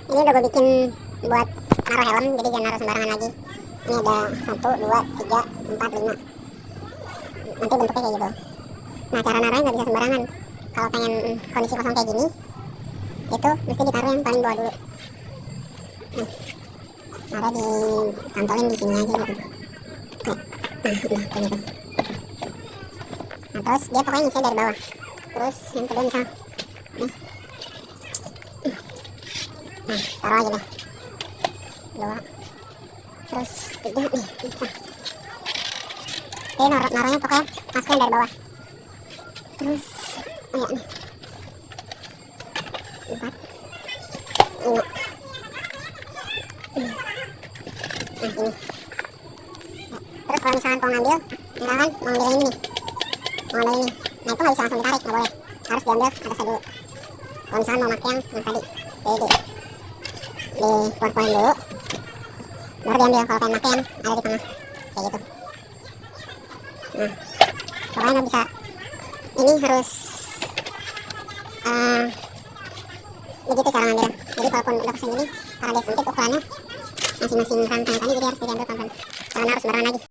Ini udah gue bikin buat naruh helm, jadi jangan naruh sembarangan lagi. Ini ada 1, 2, 3, 4, 5. Nanti bentuknya kayak gitu. Nah, cara naruhnya nggak bisa sembarangan. Kalau pengen kondisi kosong kayak gini, itu mesti ditaruh yang paling bawah dulu. Nah, naruh dicantolin di sini aja gitu. Oke. Nah, udah kayak gitu. Nah, terus dia pokoknya ngisi dari bawah. Terus yang kedua misal nih. Nah, taruh aja deh. 2, terus 3 nih, misal. Jadi naruhnya pokoknya masukin dari bawah. Terus oh ya nih, 4, 5. Nah, ini. Terus kalau misalkan mau ngambil, misalkan mau ngambil ini nih, mau ngambil ini. Nah, itu nggak bisa langsung ditarik, nggak boleh. Harus diambil atasnya dulu. Kalau misalkan mau pakai yang tadi, jadi dikeluar-keluarin dulu, baru diambil. Kalau pengen pakai yang ada di tengah, kayak gitu. Nah, pokoknya nggak bisa. Ini harus begitu cara ngambil. Jadi kalaupun udah kesini, karena dia sempit ukurannya, masing-masing rangkaian tadi, jadi harus diambil pelan-pelan. Jangan harus sembarangan lagi.